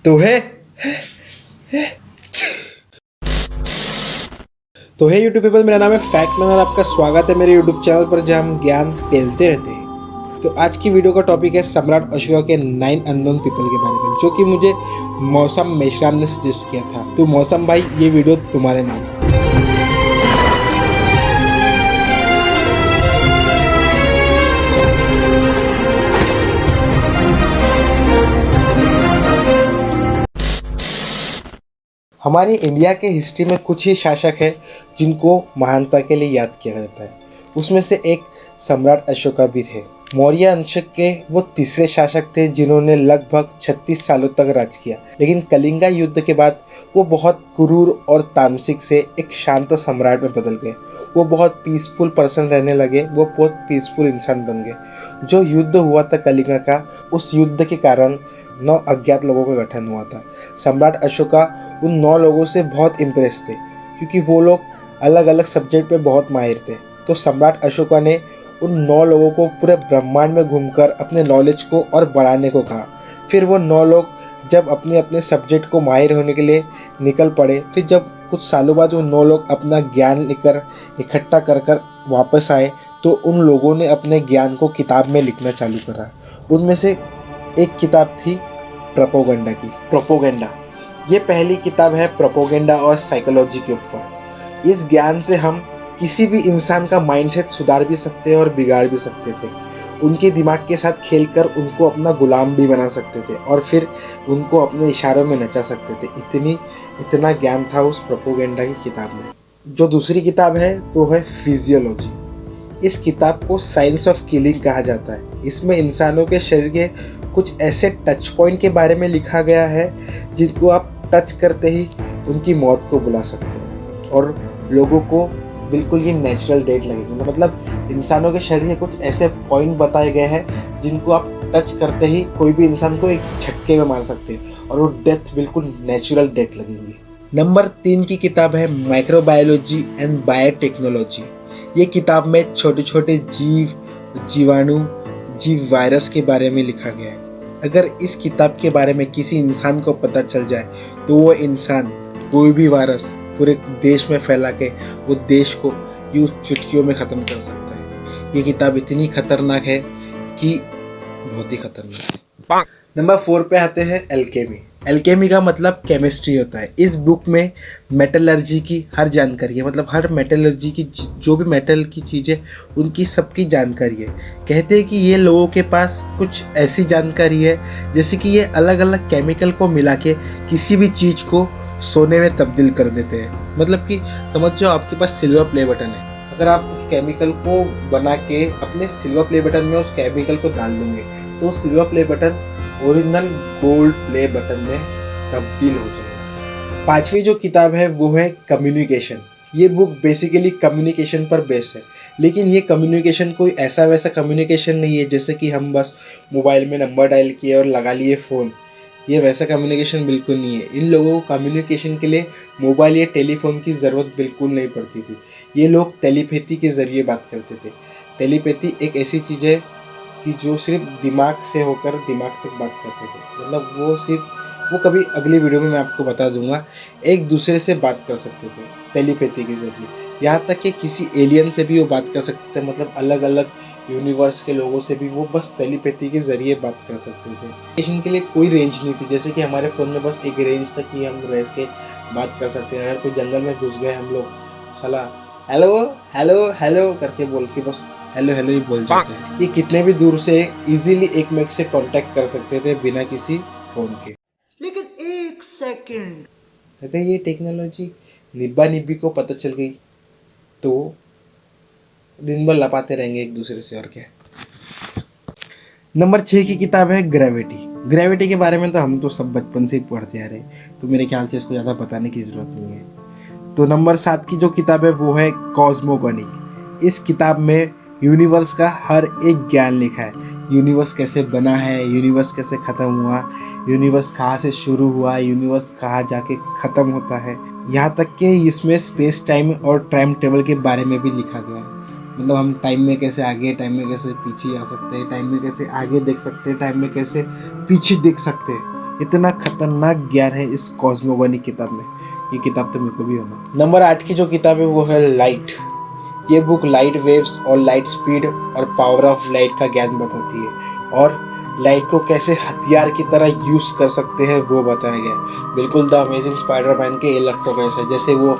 तो है YouTube people, मेरा नाम है फैक्टमैन और आपका स्वागत है मेरे यूट्यूब चैनल पर जहां हम ज्ञान फैलते रहते हैं। तो आज की वीडियो का टॉपिक है सम्राट अशोका के 9 अननोन पीपल के बारे में, जो कि मुझे मौसम मेश्राम ने सजेस्ट किया था। तो मौसम भाई, ये वीडियो तुम्हारे नाम है। हमारी इंडिया के हिस्ट्री में कुछ ही शासक हैं जिनको महानता के लिए याद किया जाता है। उसमें से एक सम्राट अशोका भी थे। मौर्य वंश के वो तीसरे शासक थे जिन्होंने लगभग 36 सालों तक राज किया। लेकिन कलिंगा युद्ध के बाद वो बहुत क्रूर और तामसिक से एक शांत सम्राट में बदल गए। वो बहुत पीसफुल पर्सन रहने लगे, वो बहुत पीसफुल इंसान बन गए। जो युद्ध हुआ था कलिंगा का, उस युद्ध के कारण 9 अज्ञात लोगों का गठन हुआ था। सम्राट अशोका उन 9 लोगों से बहुत इम्प्रेस थे क्योंकि वो लोग अलग अलग सब्जेक्ट पे बहुत माहिर थे। तो सम्राट अशोका ने उन 9 लोगों को पूरे ब्रह्मांड में घूमकर अपने नॉलेज को और बढ़ाने को कहा। फिर वो 9 लोग जब अपने अपने सब्जेक्ट को माहिर होने के लिए निकल पड़े, फिर जब कुछ सालों बाद वो 9 लोग अपना ज्ञान लेकर इकट्ठा कर कर वापस आए, तो उन लोगों ने अपने ज्ञान को किताब में लिखना चालू करा। उनमें से एक किताब थी प्रोपोगेंडा। ये पहली किताब है प्रोपोगेंडा और साइकोलॉजी के ऊपर। इस ज्ञान से हम किसी भी इंसान का माइंडसेट सुधार भी सकते हैं और बिगाड़ भी सकते थे। उनके दिमाग के साथ खेलकर उनको अपना गुलाम भी बना सकते थे और फिर उनको अपने इशारों में नचा सकते थे। इतना ज्ञान था उस प्रोपोगेंडा की किताब में। जो दूसरी किताब है वो है फिजियोलॉजी। इस किताब को साइंस ऑफ किलिंग कहा जाता है। इसमें इंसानों के शरीर के कुछ ऐसे टच पॉइंट के बारे में लिखा गया है जिनको आप टच करते ही उनकी मौत को बुला सकते हैं और लोगों को बिल्कुल ये नेचुरल डेथ लगेगी। मतलब इंसानों के शरीर के कुछ ऐसे पॉइंट बताए गए हैं जिनको आप टच करते ही कोई भी इंसान को एक झटके में मार सकते हैं और वो डेथ बिल्कुल नेचुरल डेथ लगेगी। नंबर 3 की किताब है माइक्रोबायोलॉजी एंड बायोटेक्नोलॉजी। ये किताब में छोटे छोटे जीवाणु वायरस के बारे में लिखा गया है। अगर इस किताब के बारे में किसी इंसान को पता चल जाए तो वो इंसान कोई भी वायरस पूरे देश में फैला के वो देश को यूं चुटकियों में ख़त्म कर सकता है। ये किताब इतनी खतरनाक है कि बहुत ही खतरनाक है। नंबर 4 पे आते हैं एल्केमी। एल्केमी का मतलब केमिस्ट्री होता है। इस बुक में मेटलर्जी की हर जानकारी है। मतलब हर मेटलर्जी की जो भी मेटल की चीज़ें उनकी सबकी जानकारी है। कहते हैं कि ये लोगों के पास कुछ ऐसी जानकारी है जैसे कि ये अलग अलग केमिकल को मिला के किसी भी चीज़ को सोने में तब्दील कर देते हैं। मतलब कि समझ जाओ, आपके पास सिल्वर प्ले बटन है, अगर आप उस केमिकल को बना के अपने सिल्वर प्ले बटन में उस केमिकल को डाल दोगे तो silver play button original gold play button में तब्दील हो जाएगा। 5वीं जो किताब है वो है कम्युनिकेशन। ये बुक बेसिकली कम्युनिकेशन पर बेस्ड है, लेकिन ये कम्युनिकेशन कोई ऐसा वैसा कम्युनिकेशन नहीं है जैसे कि हम बस मोबाइल में नंबर डायल किए और लगा लिए फ़ोन। ये वैसा कम्युनिकेशन बिल्कुल नहीं है। इन लोगों को कम्युनिकेशन के लिए मोबाइल या टेलीफोन की ज़रूरत बिल्कुल नहीं पड़ती थी। ये लोग टेलीपैथी के ज़रिए बात करते थे। टेलीपैथी एक ऐसी चीज़ है कि जो सिर्फ दिमाग से होकर दिमाग तक बात करते थे। मतलब वो कभी अगली वीडियो में मैं आपको बता दूंगा, एक दूसरे से बात कर सकते थे टेलीपैथी के ज़रिए। यहाँ तक कि किसी एलियन से भी वो बात कर सकते थे। मतलब अलग अलग यूनिवर्स के लोगों से भी वो बस टेलीपैथी के ज़रिए बात कर सकते थे। कम्युनिकेशन के लिए कोई रेंज नहीं थी, जैसे कि हमारे फ़ोन में बस एक रेंज तक ही हम रह के बात कर सकते हैं। अगर कोई जंगल में घुस गए हम लोग, साला हेलो हेलो हेलो करके बोल के बस हेलो हेलो ही बोल जाते हैं। ये कितने भी दूर से इजीली एक मेक से कांटेक्ट कर सकते थे बिना किसी फ़ोन के। लेकिन एक सेकंड, अगर ये टेक्नोलॉजी निब्बा निब्बी को पता चल गई तो दिन भर लपाते रहेंगे एक दूसरे से, और क्या। नंबर 6 की किताब है ग्रेविटी के बारे में तो हम तो सब बचपन से ही पढ़ते आ रहे, तो मेरे ख्याल से इसको ज़्यादा बताने की ज़रूरत नहीं है। तो नंबर 7 की जो किताब है वो है कॉस्मोगोनिक। इस किताब में यूनिवर्स का हर एक ज्ञान लिखा है। यूनिवर्स कैसे बना है, यूनिवर्स कैसे ख़त्म हुआ, यूनिवर्स कहाँ से शुरू हुआ, यूनिवर्स कहाँ जाके ख़त्म होता है। यहाँ तक कि इसमें स्पेस टाइम और टाइम टेबल के बारे में भी लिखा गया है। मतलब हम टाइम में कैसे आगे, टाइम में कैसे पीछे आ सकते हैं, टाइम में कैसे आगे देख सकते हैं, टाइम में कैसे पीछे देख सकते हैं। इतना खतरनाक ज्ञान है इस कॉस्मोगनी किताब में। ये किताब तो मेरे को भी होना। नंबर 8 की जो किताब है वो है लाइट। ये बुक लाइट वेव्स और लाइट स्पीड और पावर ऑफ लाइट का ज्ञान बताती है और लाइट को कैसे हथियार की तरह यूज़ कर सकते हैं वो बताया गया है। बिल्कुल द अमेजिंग स्पाइडरमैन के इलेक्ट्रो कैसे, जैसे वो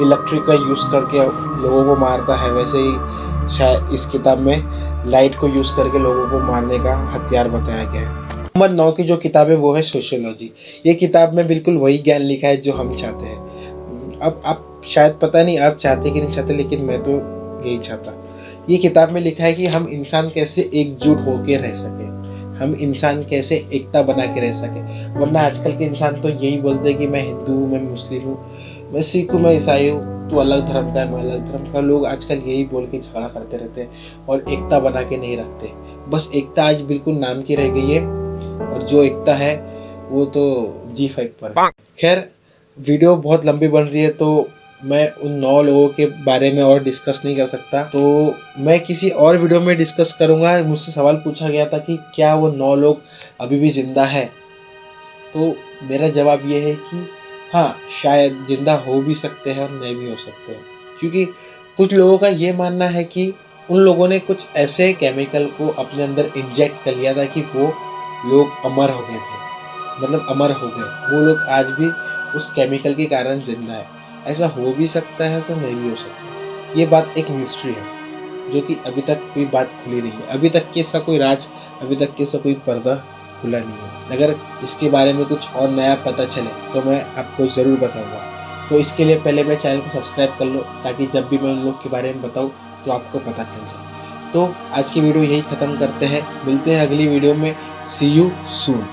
इलेक्ट्रिक का यूज़ करके लोगों को मारता है, वैसे ही शायद इस किताब में लाइट को यूज़ करके लोगों को मारने का हथियार बताया गया है। नंबर 9 की जो किताब है वो है सोशियोलॉजी। ये किताब में बिल्कुल वही ज्ञान लिखा है जो हम चाहते हैं। अब आप शायद पता नहीं आप चाहते कि नहीं चाहते, लेकिन मैं तो यही चाहता। ये किताब में लिखा है कि हम इंसान कैसे एकजुट होके रह सके, हम इंसान कैसे एकता बना के रह सके। वरना आजकल के इंसान तो यही बोलते हैं कि मैं हिंदू हूँ, मैं मुस्लिम हूँ, मैं सिख हूँ, मैं ईसाई हूँ, तू अलग धर्म का है, मैं अलग धर्म का। लोग आजकल यही बोल के झगड़ा करते रहते हैं और एकता बना के नहीं रखते। बस एकता आज बिल्कुल नाम की रह गई है और जो एकता है वो तो G5 पर। खैर वीडियो बहुत लंबी बन रही है तो मैं उन 9 लोगों के बारे में और डिस्कस नहीं कर सकता, तो मैं किसी और वीडियो में डिस्कस करूँगा। मुझसे सवाल पूछा गया था कि क्या वो 9 लोग अभी भी ज़िंदा है, तो मेरा जवाब ये है कि हाँ, शायद ज़िंदा हो भी सकते हैं और नहीं भी हो सकते हैं। क्योंकि कुछ लोगों का ये मानना है कि उन लोगों ने कुछ ऐसे केमिकल को अपने अंदर इंजेक्ट कर लिया था कि वो लोग अमर हो गए थे, मतलब अमर हो गए। वो लोग आज भी उस केमिकल के कारण ज़िंदा है। ऐसा हो भी सकता है, ऐसा नहीं भी हो सकता। ये बात एक मिस्ट्री है जो कि अभी तक कोई बात खुली नहीं है। अभी तक के इसका कोई राज, अभी तक के इसका कोई पर्दा खुला नहीं है। अगर इसके बारे में कुछ और नया पता चले तो मैं आपको ज़रूर बताऊंगा। तो इसके लिए पहले मेरे चैनल को सब्सक्राइब कर लो ताकि जब भी मैं उन लोग के बारे में बताऊँ तो आपको पता चल जाए। तो आज की वीडियो यही ख़त्म करते हैं, मिलते हैं अगली वीडियो में। सी यू सून।